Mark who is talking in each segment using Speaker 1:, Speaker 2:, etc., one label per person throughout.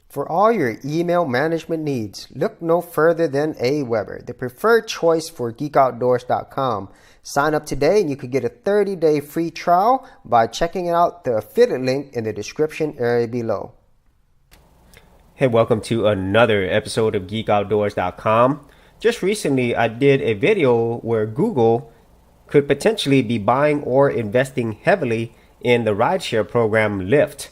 Speaker 1: For all your email management needs, look no further than Aweber, the preferred choice for geekoutdoors.com. Sign up today and you could get a 30-day free trial by checking out the affiliate link in the description area below.
Speaker 2: Hey, welcome to another episode of geekoutdoors.com. Just recently, I did a video where Google could potentially be buying or investing heavily in the rideshare program Lyft.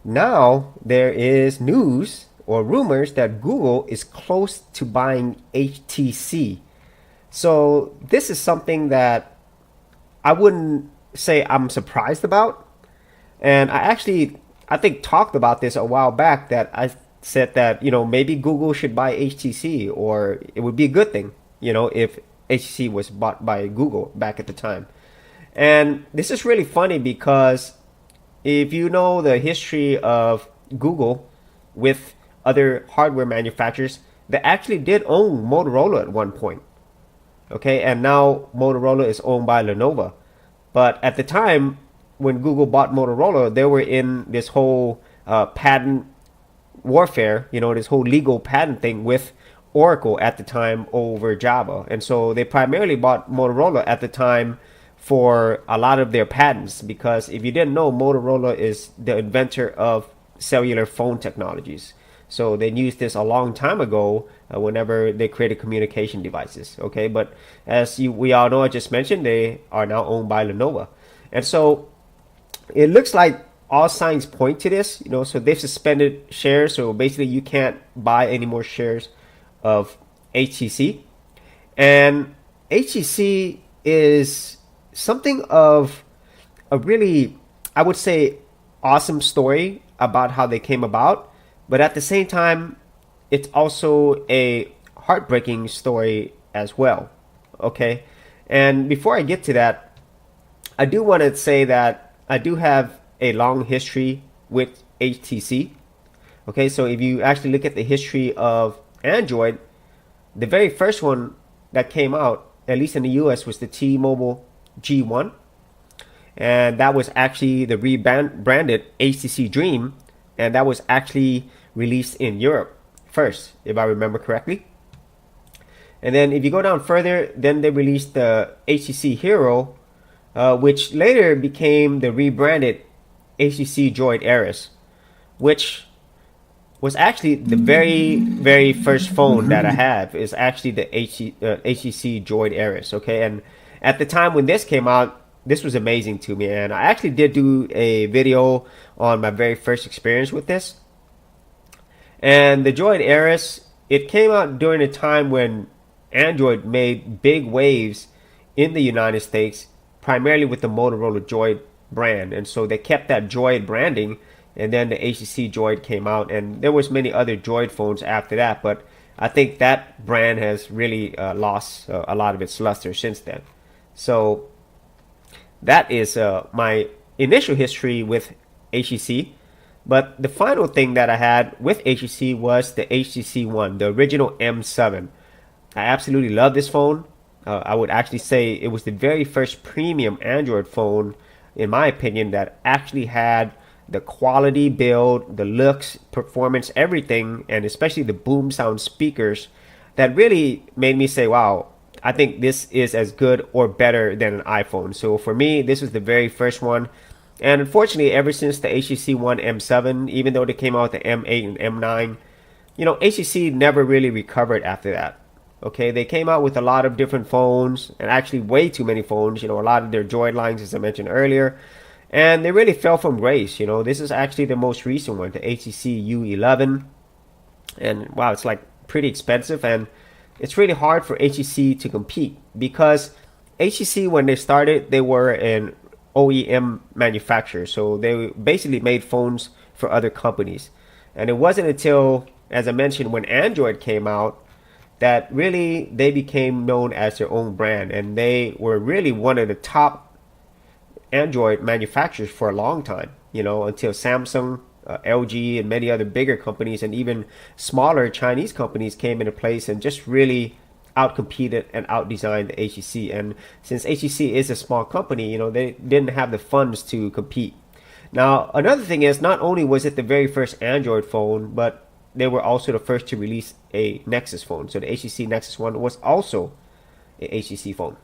Speaker 2: Now, there is news or rumors that Google is close to buying HTC. So this is something that I wouldn't say I'm surprised about. And I think talked about this a while back, that I said that, maybe Google should buy HTC, or it would be a good thing, if HTC was bought by Google back at the time. And this is really funny because if you know the history of Google with other hardware manufacturers, they actually did own Motorola at one point. Okay, and now Motorola is owned by Lenovo. But at the time when Google bought Motorola, they were in this whole patent warfare, this whole legal patent thing with Oracle at the time over Java. And so they primarily bought Motorola at the time for a lot of their patents, because if you didn't know, Motorola is the inventor of cellular phone technologies. So they used this a long time ago whenever they created communication devices. Okay, but as we all know, I just mentioned, they are now owned by Lenovo. And so it looks like all signs point to this, so they've suspended shares. So basically you can't buy any more shares of HTC. And HTC is something of a really, I would say, awesome story about how they came about. But at the same time, it's also a heartbreaking story as well. Okay. And before I get to that, I do want to say that I do have a long history with HTC. Okay. So if you actually look at the history of Android, the very first one that came out, at least in the US, was the T-Mobile G1, and that was actually the rebranded HTC Dream, and that was actually released in Europe first, if I remember correctly. And then if you go down further, then they released the HTC Hero, which later became the rebranded HTC Droid Ares, which was actually the very, very first phone that I have, is actually the HTC Droid Ares. Okay, and at the time when this came out, this was amazing to me, and I actually did do a video on my very first experience with this. And the Droid Ares, it came out during a time when Android made big waves in the United States, primarily with the Motorola Droid brand, and so they kept that Droid branding. And then the HTC Droid came out, and there was many other Droid phones after that, but I think that brand has really lost a lot of its luster since then. So that is my initial history with HTC. But the final thing that I had with HTC was the HTC One, the original M7. I absolutely love this phone. I would actually say it was the very first premium Android phone, in my opinion, that actually had the quality build, the looks, performance, everything, and especially the boom sound speakers that really made me say, wow, I think this is as good or better than an iPhone. So for me, this was the very first one. And unfortunately, ever since the HTC One M7, even though they came out with the M8 and M9, HTC never really recovered after that. Okay, they came out with a lot of different phones, and actually way too many phones, a lot of their Droid lines, as I mentioned earlier. And they really fell from grace. This is actually the most recent one, the HTC U11. And wow, it's like pretty expensive, and it's really hard for HTC to compete, because HTC, when they started, they were an OEM manufacturer. So they basically made phones for other companies. And it wasn't until, as I mentioned, when Android came out, that really they became known as their own brand. And they were really one of the top Android manufacturers for a long time, until Samsung, LG, and many other bigger companies, and even smaller Chinese companies came into place and just really outcompeted and outdesigned the HTC. And since HTC is a small company, they didn't have the funds to compete. Now, another thing is, not only was it the very first Android phone, but they were also the first to release a Nexus phone. So the HTC Nexus One was also a HTC phone.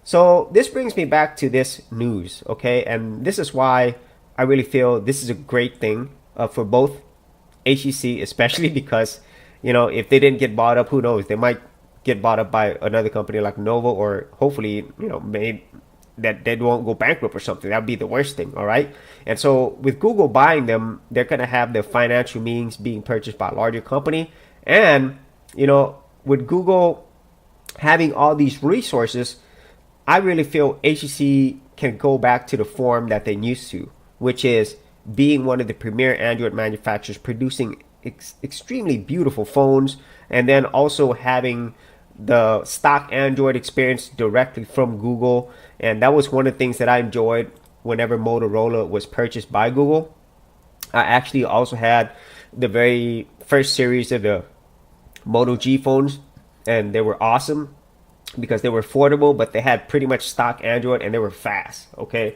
Speaker 2: So this brings me back to this news, okay? And this is why I really feel this is a great thing for both HTC, especially because, if they didn't get bought up, who knows? They might get bought up by another company like Nova, or hopefully, maybe that they won't go bankrupt or something. That'd be the worst thing, all right? And so with Google buying them, they're going to have the financial means being purchased by a larger company. And, with Google having all these resources, I really feel HTC can go back to the form that they used to, which is being one of the premier Android manufacturers, producing extremely beautiful phones, and then also having the stock Android experience directly from Google. And that was one of the things that I enjoyed whenever Motorola was purchased by Google. I actually also had the very first series of the Moto G phones, and they were awesome because they were affordable, but they had pretty much stock Android and they were fast, okay?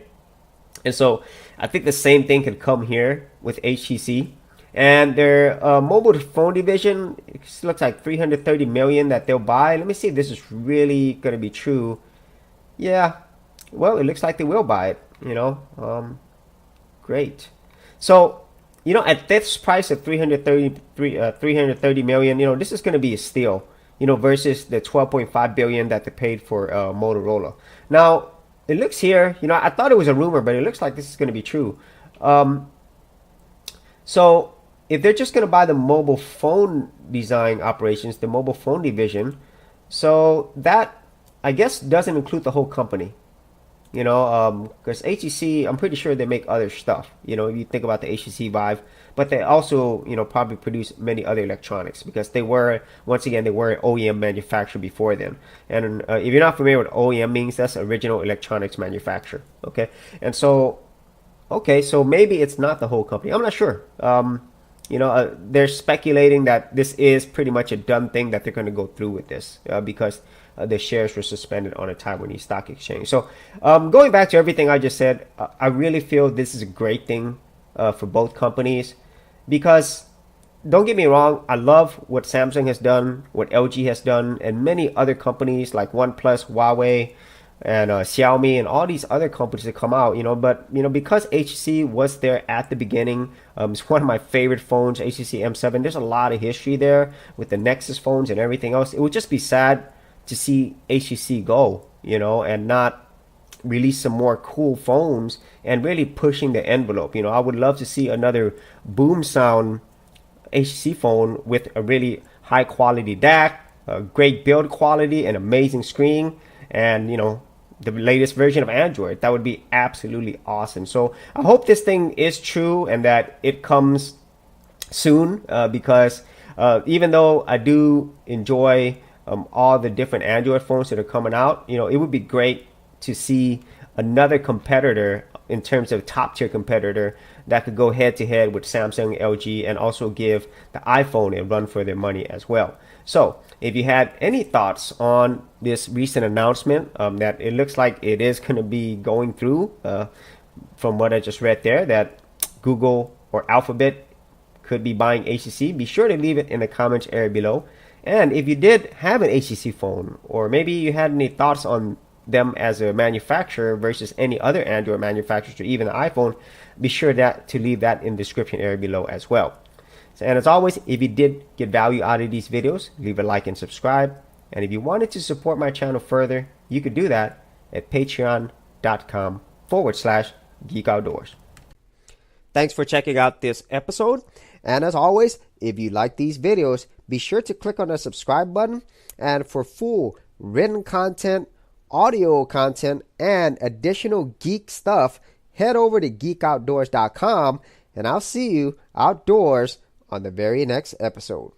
Speaker 2: And so I think the same thing could come here with HTC. And their mobile phone division, it looks like 330 million that they'll buy. Let me see if this is really going to be true. Yeah, well, it looks like they will buy it, great. So, at this price of 330 million, this is going to be a steal, versus the 12.5 billion that they paid for Motorola. Now, it looks here, I thought it was a rumor, but it looks like this is going to be true. So if they're just going to buy the mobile phone design operations, the mobile phone division, so that, I guess, doesn't include the whole company. Because HTC, I'm pretty sure they make other stuff, if you think about the HTC Vive, but they also, probably produce many other electronics, because they were, once again, they were an OEM manufacturer before then. And if you're not familiar with OEM means, that's original electronics manufacturer, okay? And so, okay, so maybe it's not the whole company. I'm not sure. They're speculating that this is pretty much a done thing, that they're going to go through with this because the shares were suspended on a Taiwanese stock exchange. So going back to everything I just said, I really feel this is a great thing for both companies, because don't get me wrong, I love what Samsung has done, what LG has done, and many other companies like OnePlus, Huawei, and Xiaomi, and all these other companies that come out, but because HTC was there at the beginning, it's one of my favorite phones, HTC M7. There's a lot of history there with the Nexus phones and everything else. It would just be sad to see HTC go, and not release some more cool phones and really pushing the envelope. I would love to see another boom sound HTC phone with a really high quality DAC, a great build quality, an amazing screen, and the latest version of Android. That would be absolutely awesome. So I hope this thing is true and that it comes soon, because even though I do enjoy all the different Android phones that are coming out, it would be great to see another competitor, in terms of top tier competitor, that could go head to head with Samsung, LG, and also give the iPhone a run for their money as well. So if you had any thoughts on this recent announcement, that it looks like it is going to be going through, from what I just read there, that Google or Alphabet could be buying HTC, be sure to leave it in the comments area below. And if you did have an HTC phone, or maybe you had any thoughts on them as a manufacturer versus any other Android manufacturers, or even the iPhone, be sure to leave that in the description area below as well. And as always, if you did get value out of these videos, leave a like and subscribe. And if you wanted to support my channel further, you could do that at patreon.com/Geek Outdoors. Thanks for checking out this episode.
Speaker 1: And as always, if you like these videos, be sure to click on the subscribe button. And for full written content, audio content, and additional geek stuff, head over to geekoutdoors.com, and I'll see you outdoors on the very next episode.